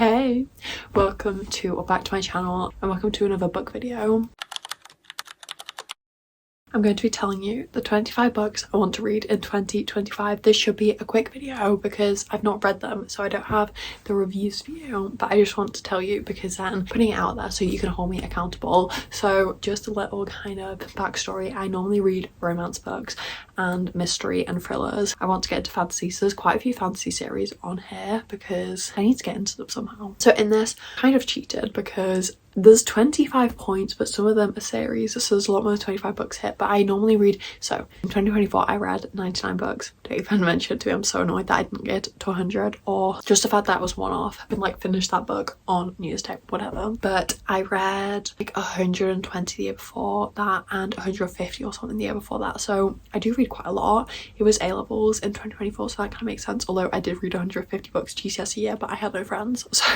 Hey, welcome to or back to my channel and welcome to another book video. I'm going to be telling you the 25 books I want to read in 2025. This should be a quick video because I've not read them, so I don't have the reviews for you, but I just want to tell you because then putting it out there so you can hold me accountable. So just a little kind of backstory. I normally read romance books and mystery and thrillers. I want to get into fantasy, so there's quite a few fantasy series on here because I need to get into them somehow. So in this, I kind of cheated because there's 25 points, but some of them are series, so there's a lot more than 25 books here. But I normally read, so in 2024 I read 99 books. Don't even mention it to me, I'm so annoyed that I didn't get to 100, or just the fact that it was one off. I've been like finished that book on New Year's Day, whatever. But I read like 120 the year before that and 150 or something the year before that, so I do read quite a lot. It was A-levels in 2024, so that kind of makes sense, although I did read 150 books GCSE year, but I had no friends, so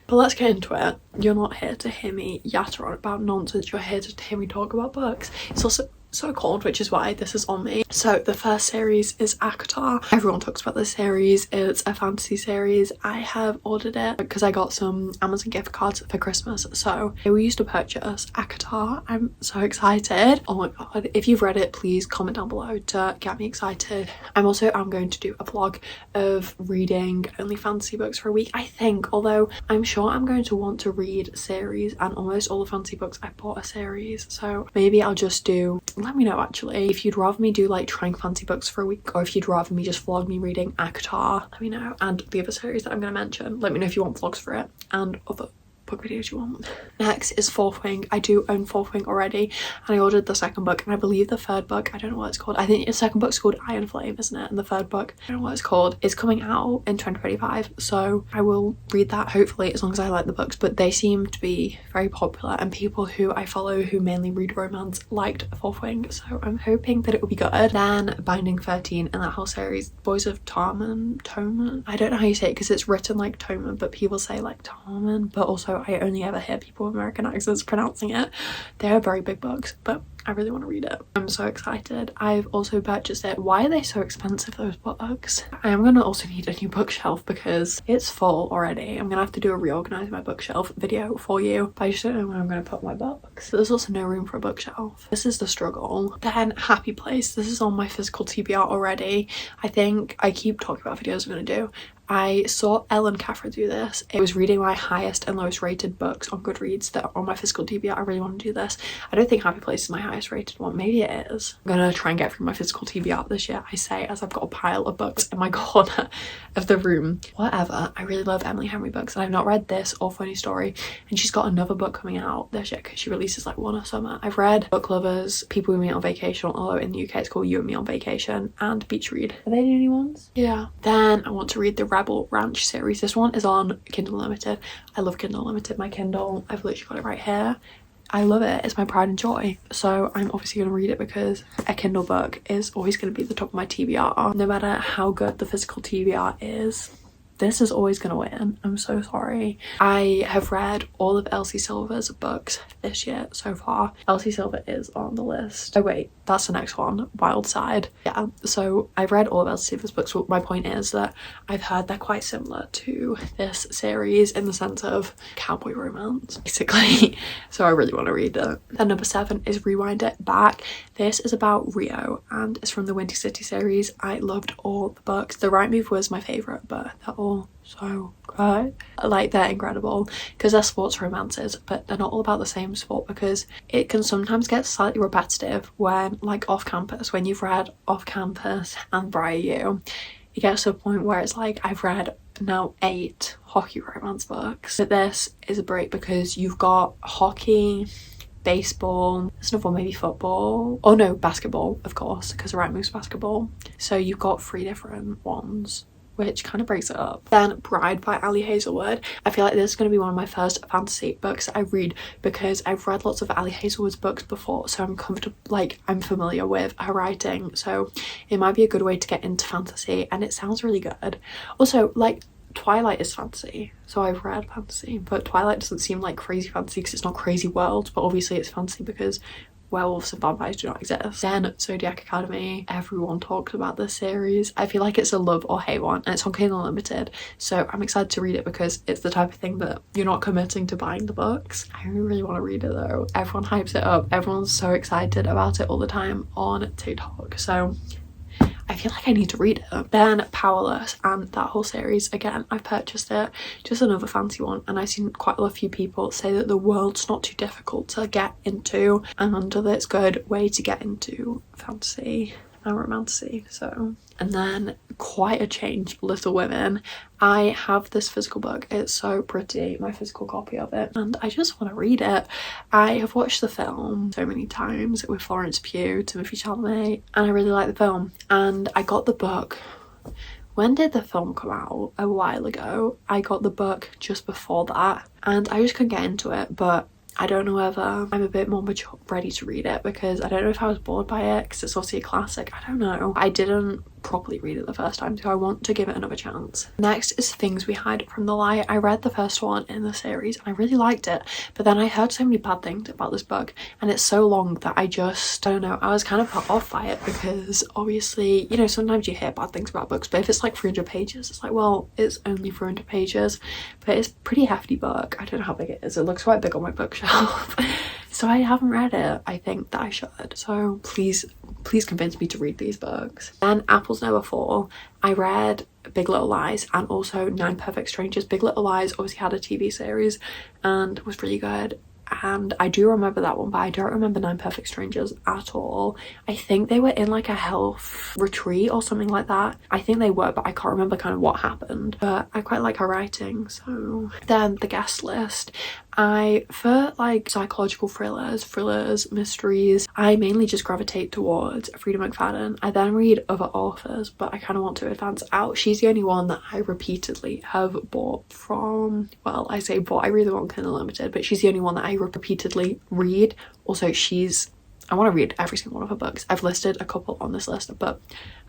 but let's get into it. You're not here to hear me yatter on about nonsense, you're here to hear me talk about books. It's also so cold, which is why this is on me. So the first series is ACOTAR. Everyone talks about this series. It's a fantasy series. I have ordered it because I got some Amazon gift cards for Christmas, so we used to purchase ACOTAR. I'm so excited. Oh my god, if you've read it, please comment down below to get me excited. I'm going to do a vlog of reading only fantasy books for a week, I think, although I'm sure I'm going to want to read series, and almost all the fantasy books I bought are series, so maybe I'll just do, let me know actually if you'd rather me do like trying fancy books for a week, or if you'd rather me just vlog me reading ACOTAR. Let me know. And the other series that I'm going to mention, let me know if you want vlogs for it and other book videos you want. Next is Fourth Wing. I do own Fourth Wing already, and I ordered the second book, and I believe the third book, I don't know what it's called. I think the second book's called Iron Flame, isn't it? And the third book, I don't know what it's called. It's coming out in 2025, so I will read that hopefully, as long as I like the books. But they seem to be very popular, and people who I follow who mainly read romance liked Fourth Wing, so I'm hoping that it will be good. Then Binding 13 and that whole series, Boys of Toman, I don't know how you say it because it's written like Toman, but people say like Toman, but also I only ever hear people with American accents pronouncing it. They're very big books, but I really want to read it. I'm so excited. I've also purchased it. Why are they so expensive, those books? I am going to also need a new bookshelf because it's full already. I'm going to have to do a reorganize my bookshelf video for you, but I just don't know where I'm going to put my books. There's also no room for a bookshelf. This is the struggle. Then Happy Place. This is on my physical TBR already. I think I keep talking about videos I'm going to do. I saw Ellen Catherine do this. It was reading my highest and lowest rated books on Goodreads that are on my physical TBR. I really want to do this. I don't think Happy Place is my highest rated one. Maybe it is. I'm gonna try and get through my physical TBR this year, I say, as I've got a pile of books in my corner of the room. Whatever. I really love Emily Henry books, and I've not read this or Funny Story, and she's got another book coming out this year because she releases like one a summer. I've read Book Lovers, People We Meet on Vacation, although in the UK it's called You and Me on Vacation, and Beach Read. Are they the only ones? Yeah. Then I want to read the Rebel Ranch series. This one is on Kindle Unlimited. I love Kindle Unlimited. My Kindle, I've literally got it right here. I love it. It's my pride and joy. So I'm obviously going to read it because a Kindle book is always going to be at the top of my TBR. No matter how good the physical TBR is, this is always going to win. I'm so sorry. I have read all of Elsie Silver's books this year so far. Elsie Silver is on the list. Oh wait, that's the next one, Wild Side. Yeah, so I've read all of Elsie Silver's books. My point is that I've heard they're quite similar to this series in the sense of cowboy romance, basically. So I really want to read it. Then number 7 is Rewind It Back. This is about Rio and it's from the Windy City series. I loved all the books. The Right Move was my favourite, but they're all so good. Like, they're incredible because they're sports romances, but they're not all about the same sport because it can sometimes get slightly repetitive when, like, off campus, when you've read Off Campus and Briar You, it gets to a point where it's like, I've read now 8 hockey romance books, but this is a break because you've got hockey, baseball, there's another one, maybe football, oh no, basketball, of course, because the Right Move's basketball. So you've got 3 different ones, which kind of breaks it up. Then Bride by Ali Hazelwood. I feel like this is going to be one of my first fantasy books I read because I've read lots of Ali Hazelwood's books before, so I'm comfortable, like, I'm familiar with her writing, so it might be a good way to get into fantasy, and it sounds really good. Also, like, Twilight is fantasy, so I've read fantasy, but Twilight doesn't seem like crazy fantasy because it's not crazy world, but obviously it's fantasy because werewolves and vampires do not exist. Then Zodiac Academy, everyone talks about this series. I feel like it's a love or hate one, and it's on Kindle Unlimited, so I'm excited to read it because it's the type of thing that you're not committing to buying the books. I really want to read it though. Everyone hypes it up, everyone's so excited about it all the time on TikTok, so I feel like I need to read it. Then Powerless, and that whole series, again, I've purchased it, just another fancy one, and I've seen quite a few people say that the world's not too difficult to get into and that it's a good way to get into fantasy and romantasy. So, and then quite a change, Little Women. I have this physical book, it's so pretty, my physical copy of it, and I just want to read it. I have watched the film so many times with Florence Pugh, Timothée Chalamet, and I really like the film, and I got the book. When did the film come out? A while ago. I got the book just before that, and I just couldn't get into it, but I don't know whether I'm a bit more mature, ready to read it, because I don't know if I was bored by it because it's obviously a classic. I don't know. I didn't properly read it the first time, so I want to give it another chance. Next is Things We Hide from the Light. I read the first one in the series and I really liked it, but then I heard so many bad things about this book, and it's so long that I don't know, I was kind of put off by it, because obviously, you know, sometimes you hear bad things about books, but if it's like 300 pages, it's like, well, it's only 300 pages, but it's a pretty hefty book. I don't know how big it is. It looks quite big on my bookshelf. So I haven't read it. I think that I should. So please convince me to read these books. Then Apples Never Fall. I read Big Little Lies and also 9 Perfect Strangers. Big Little Lies obviously had a TV series and was really good, and I do remember that one, but I don't remember 9 Perfect Strangers at all. I think they were in like a health retreat or something like that. I think they were, but I can't remember kind of what happened. But I quite like her writing. So then The Guest List. For like psychological thrillers, mysteries, I mainly just gravitate towards Frida McFadden. I then read other authors, but I kind of want to advance out. She's the only one that I repeatedly have bought from, well, I say bought, I read them on Kindle Unlimited, but she's the only one that I repeatedly read. Also, I want to read every single one of her books. I've listed a couple on this list, but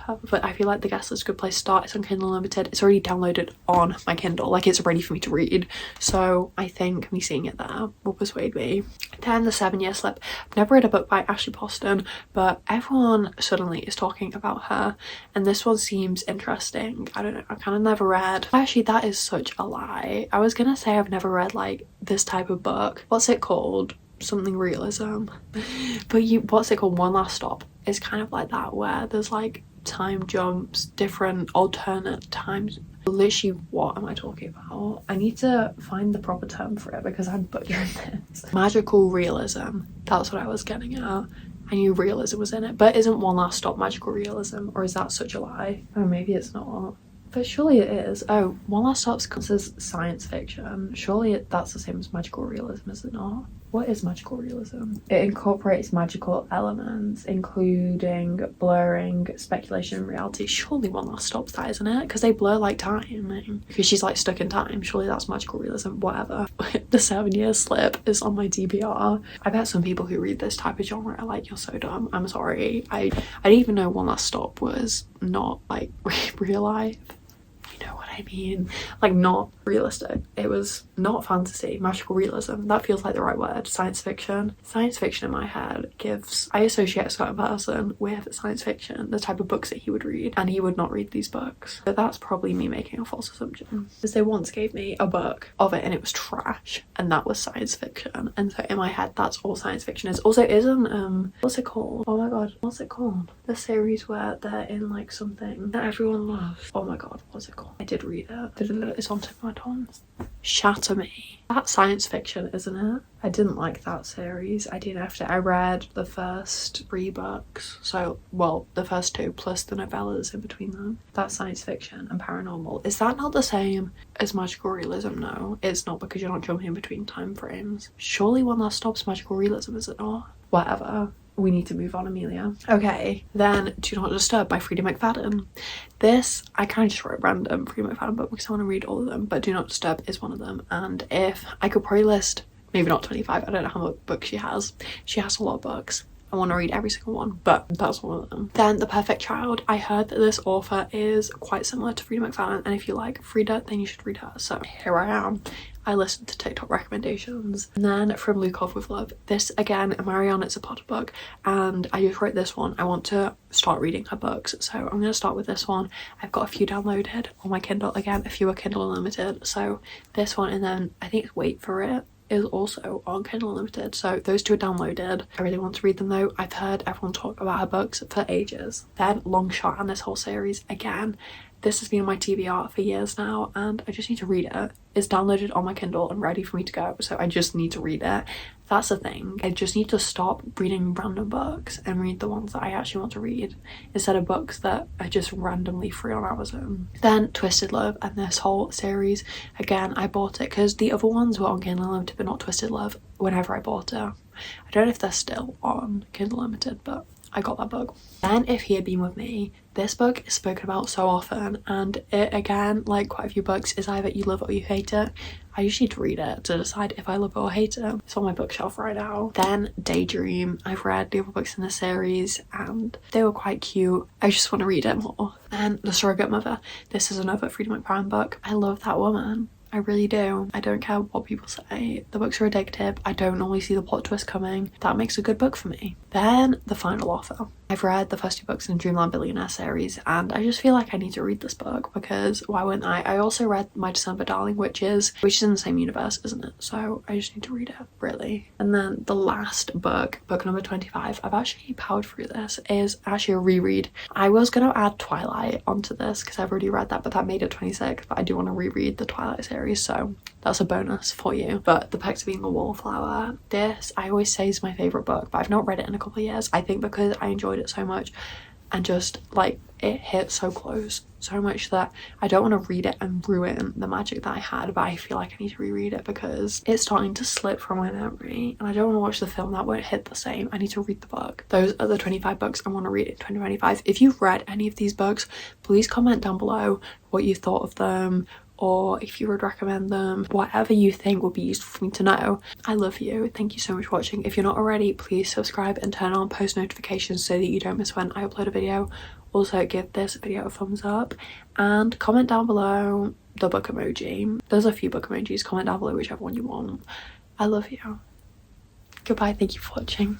I feel like The Guest List is a good place to start. It's on Kindle Unlimited. It's already downloaded on my Kindle, like it's ready for me to read. So I think me seeing it there will persuade me. Then The 7-Year Slip. I've never read a book by Ashley Poston, but everyone suddenly is talking about her, and this one seems interesting. I don't know, I kind of never read. Actually, that is such a lie. I was gonna say I've never read like this type of book. What's it called? Something realism. But what's it called? One Last Stop is kind of like that, where there's like time jumps, different alternate times. Literally, what am I talking about? I need to find the proper term for it because I'm butchering this. Magical realism, that's what I was getting at. I knew realism was in it, but isn't One Last Stop magical realism, or is that such a lie? Oh, maybe it's not. But surely it is. Oh, One Last Stop's considered science fiction. Surely that's the same as magical realism, is it not? What is magical realism? It incorporates magical elements, including blurring speculation and reality. Surely One Last Stop's that, isn't it? Because they blur like time. Because she's like stuck in time. Surely that's magical realism. Whatever. The 7-Year Slip is on my DBR. I bet some people who read this type of genre are like, you're so dumb. I'm sorry. I didn't even know One Last Stop was not like real life. You know what I mean? Like, not realistic. It was not fantasy. Magical realism, that feels like the right word. Science fiction in my head I associate a certain person with science fiction, the type of books that he would read, and he would not read these books. But that's probably me making a false assumption, because they once gave me a book of it and it was trash, and that was science fiction, and so in my head that's all science fiction is. Also, isn't what's it called? Oh my god, what's it called? The series where they're in like something that everyone loves. Oh my god, what's it called? I did read it. It's on tip of my tongue. Shatter Me. That's science fiction, isn't it? I didn't like that series. I didn't after. I read the first 3 books. So, well, the first 2 plus the novellas in between them. That's science fiction and paranormal. Is that not the same as magical realism? No, it's not, because you're not jumping between time frames. Surely One Last Stop's magical realism, is it not? Whatever. We need to move on, Amelia. Okay, then Do Not Disturb by Frida McFadden. This, I kind of just wrote random Frida McFadden book because I want to read all of them, but Do Not Disturb is one of them. And if I could probably list, maybe not 25, I don't know how much books she has. She has a lot of books. I want to read every single one, but that's one of them. Then The Perfect Child. I heard that this author is quite similar to Frida McFadden, and if you like Frida, then you should read her. So here I am. I listen to TikTok recommendations. And then from Lukov with Love, this again, Mariana, it's a Potter book, and I just wrote this one. I want to start reading her books, so I'm going to start with this one. I've got a few downloaded on my Kindle. Again, a few are Kindle Unlimited, so this one, and then I think Wait for It is also on Kindle Unlimited, so those two are downloaded. I really want to read them though. I've heard everyone talk about her books for ages. Then Long Shot and this whole series, again, this has been on my TBR for years now, and I just need to read it. It's downloaded on my Kindle and ready for me to go, so I just need to read it. That's the thing. I just need to stop reading random books and read the ones that I actually want to read, instead of books that are just randomly free on Amazon. Then Twisted Love and this whole series, again, I bought it because the other ones were on Kindle Unlimited but not Twisted Love whenever I bought it. I don't know if they're still on Kindle Unlimited, but I got that book. Then If He Had Been With Me, this book is spoken about so often, and it, again, like quite a few books, is either you love it or you hate it. I just need to read it to decide if I love it or hate it. It's on my bookshelf right now. Then Daydream, I've read the other books in the series and they were quite cute. I just want to read it more. Then The Surrogate Mother, this is another Freedom McBride book. I love that woman. I really do. I don't care what people say. The books are addictive. I don't normally see the plot twist coming. That makes a good book for me. Then The Final Offer. I've read the first two books in the Dreamland Billionaire series, and I just feel like I need to read this book because why wouldn't I? I also read My December Darling, which is in the same universe, isn't it? So I just need to read it, really. And then the last book, book number 25, I've actually powered through this, is actually a reread. I was going to add Twilight onto this because I've already read that, but that made it 26, but I do want to reread the Twilight series, so that's a bonus for you. But The Perks of Being a Wallflower, this I always say is my favourite book, but I've not read it in a couple of years. I think because I enjoyed it so much and just like it hit so close, so much that I don't want to read it and ruin the magic that I had, but I feel like I need to reread it because it's starting to slip from my memory and I don't want to watch the film. That won't hit the same. I need to read the book. Those are the 25 books I want to read in 2025. If you've read any of these books, please comment down below what you thought of them, or if you would recommend them, whatever you think would be useful for me to know. I love you. Thank you so much for watching. If you're not already, please subscribe and turn on post notifications so that you don't miss when I upload a video. Also, give this video a thumbs up and comment down below the book emoji. There's a few book emojis. Comment down below whichever one you want. I love you. Goodbye. Thank you for watching.